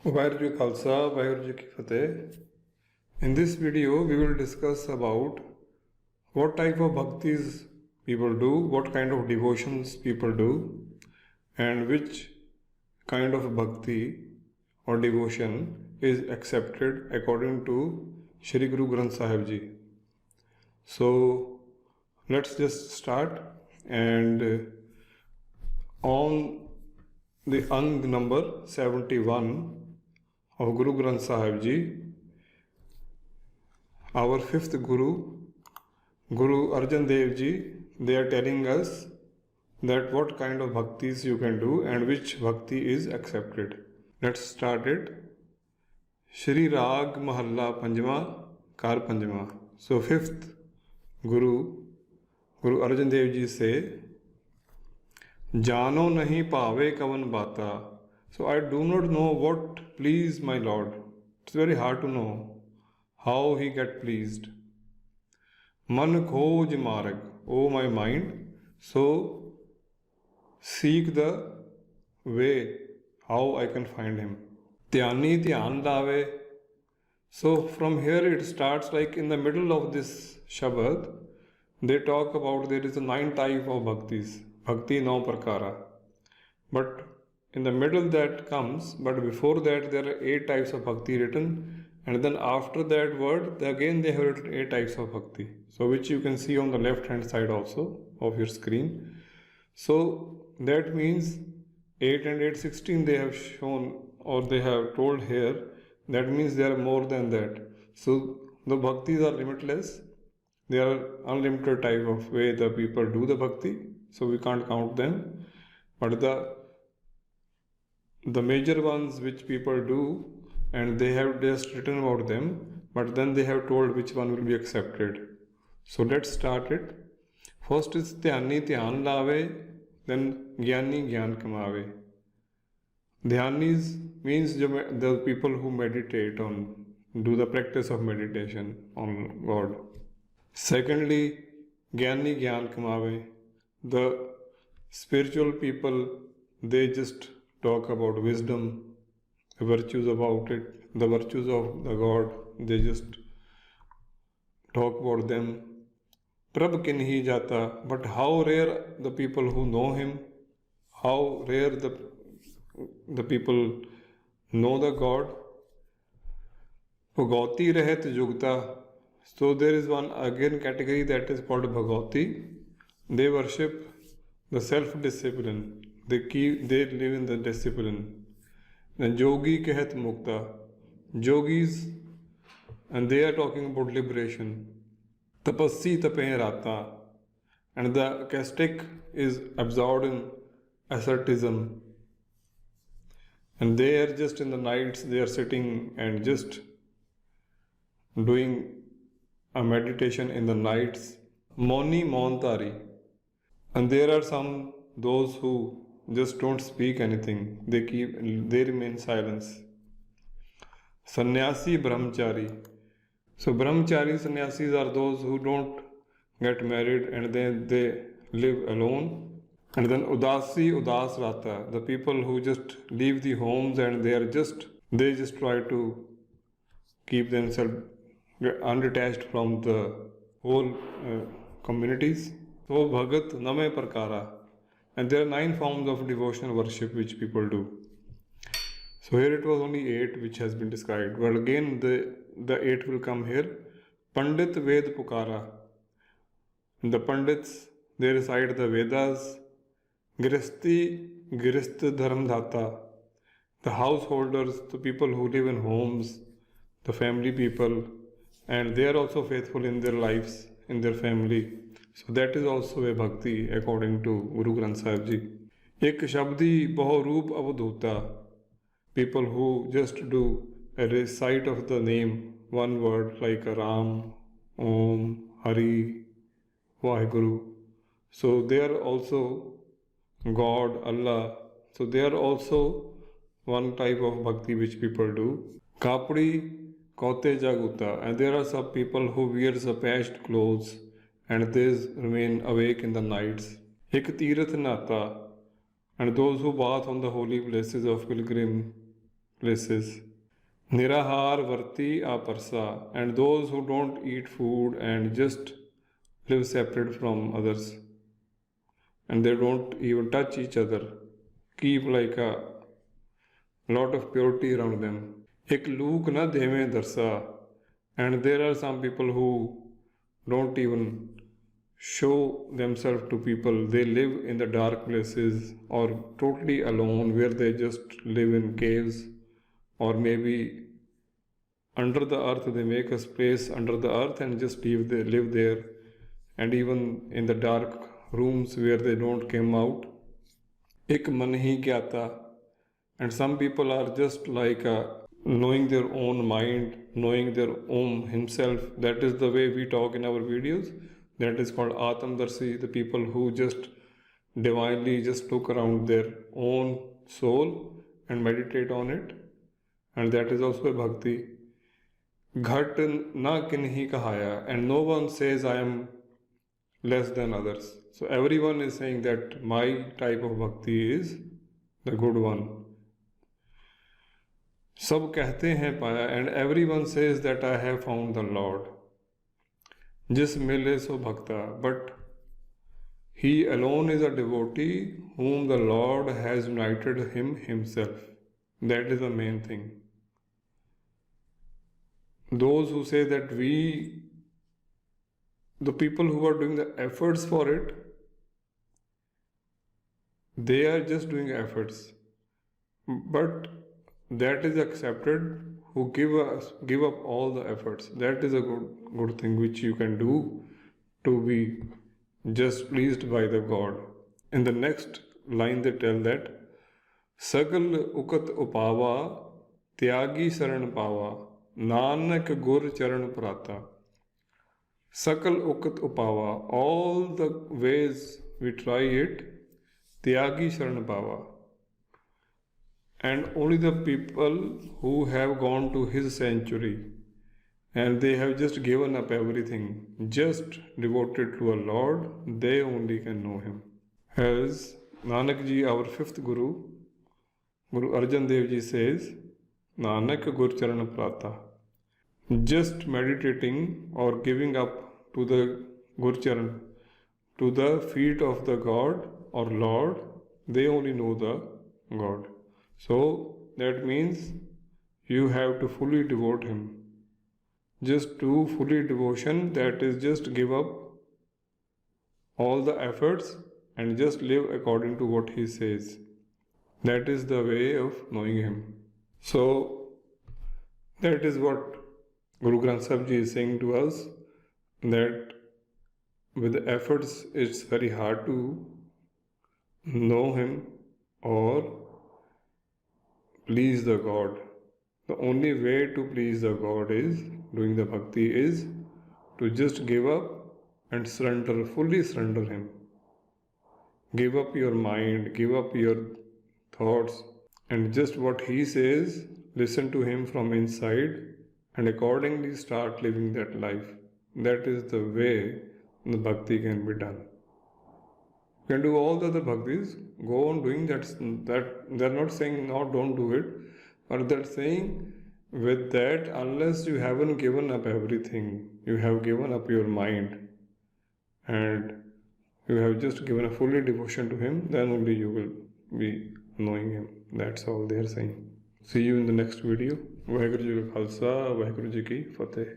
Waheguru ji Khalsa Waheguru ji Ki Fateh. In this video we will discuss about what type of bhaktis people do, what kind of devotions people do, and which kind of bhakti or devotion is accepted according to Shri Guru Granth Sahib ji. So let's just start, and on the Ang number 71 of Guru Granth Sahib ji, our fifth Guru, Guruarjandevji, they are telling us that what kind of bhaktis you can do and which bhakti is accepted. Let's start it. Shri Raag Mahalla Panjama Kar Panjama. So fifth Guru, Guru Arjan Dev Ji say, Jano nahi paave kavan bata. So I do not know what please my Lord. It's very hard to know how he get pleased. Man khoj marg, O my mind, so seek the way how I can find him. Dhyani dhyan lave. So from here it starts, like in the middle of this Shabad, they talk about there is a 9 type of bhaktis. Bhakti 9 prakara. But in the middle that comes, but before that there are 8 types of bhakti written, and then after that word again they have written 8 types of bhakti, so which you can see on the left hand side also of your screen. So that means 8 and 8, 16 they have shown, or they have told here. That means there are more than that. So the bhaktis are limitless. There are unlimited type of way the people do the bhakti, so we can't count them. But the major ones which people do, and they have just written about them, but then they have told which one will be accepted. So let's start it. First is Dhyani Dhyan Lave, then Gyani Gyan Kamave. Dhyanis means the people who meditate on, do the practice of meditation on God. Secondly, Gyani Gyan Kamave. The spiritual people, they just talk about wisdom, the virtues about it, the virtues of the God, they just talk about them. Prabh kinhi jata, but how rare the people who know him, how rare the people know the God. Bhagauti rahet yugta. So there is one again category that is called Bhagauti. They worship the self-discipline. They live in the discipline. Then Yogi kehat mukta. Yogis, and they are talking about liberation. Tapassi tape rata. And the ascetic is absorbed in asceticism. And they are just in the nights, they are sitting and just doing a meditation in the nights. Moni Montari. And there are some, those who just don't speak anything. They remain silence. Sannyasi Brahmachari. So Brahmachari Sannyasis are those who don't get married and then they live alone. And then Udaasi Udas Rata, the people who just leave the homes and they just try to keep themselves undetached from the whole communities. So Bhagat Name Prakara. And there are 9 forms of devotional worship which people do. So here it was only 8 which has been described. But again the 8 will come here. Pandit Ved Pukara. And the Pandits, they recite the Vedas. Girist Dharam Dhata. The householders, the people who live in homes, the family people, and they are also faithful in their lives, in their family. So that is also a bhakti according to Guru Granth Sahib ji. Ek Shabdi Bahu Roop Avadhuta. People who just do a recite of the name, one word like Ram, Om, Hari, Vaheguru. So they are also God, Allah. So they are also one type of bhakti which people do. Kapdi Kote Jaguta. And there are some people who wears a patched clothes and they remain awake in the nights. Ek Tirath Nata. And those who bath on the holy places of pilgrim places. Nirahar Varti Aparsa, and those who don't eat food and just live separate from others, and they don't even touch each other, keep like a lot of purity around them. Ek look na deve darsa, and there are some people who don't even show themselves to people. They live in the dark places or totally alone, where they just live in caves, or maybe under the earth. They make a place under the earth and just live there, and even in the dark rooms where they don't come out. Ek man hi gyata, and some people are just like knowing their own mind, knowing their own himself. That is the way we talk in our videos. That is called Atamdarshi, the people who just divinely just look around their own soul and meditate on it. And that is also a bhakti. Ghat na kinhi kahaya, and no one says I am less than others. So everyone is saying that my type of bhakti is the good one. Sab कहते हैं पाया, and everyone says that I have found the Lord. Jis mile so bhakta, but he alone is a devotee whom the Lord has united himself. That is the main thing. Those who say that the people who are doing the efforts for it, they are just doing efforts. But that is accepted who give up all the efforts. That is a good thing which you can do to be just pleased by the God. In the next line they tell that Sagal ukat upava tyagi saran pava nanak gur charan prata. Sakal ukat upava, all the ways we try it, tyagi saran pava. And only the people who have gone to his sanctuary and they have just given up everything, just devoted to a Lord, they only can know him. As Nanak ji, our fifth Guru, Guruarjandevji says, Nanak Gur Charan Prata. Just meditating or giving up to the Gur Charan, to the feet of the God or Lord, they only know the God. So that means you have to fully devote him. Just do fully devotion, that is just give up all the efforts and just live according to what he says. That is the way of knowing him. So that is what Guru Granth Sahib is saying to us, that with the efforts it's very hard to know him or please the God. The only way to please the God is doing the bhakti, is to just give up and surrender, fully surrender him. Give up your mind, give up your thoughts, and just what he says, listen to him from inside and accordingly start living that life. That is the way the bhakti can be done. You can do all the other bhaktis, go on doing that. They're not saying no, don't do it, but they're saying with that, unless you haven't given up everything, you have given up your mind and you have just given a fully devotion to him, then only you will be knowing him. That's all they are saying. See you in the next video. Vaheguru Ji Ka Khalsa, Vaheguru Ji Ki Fateh.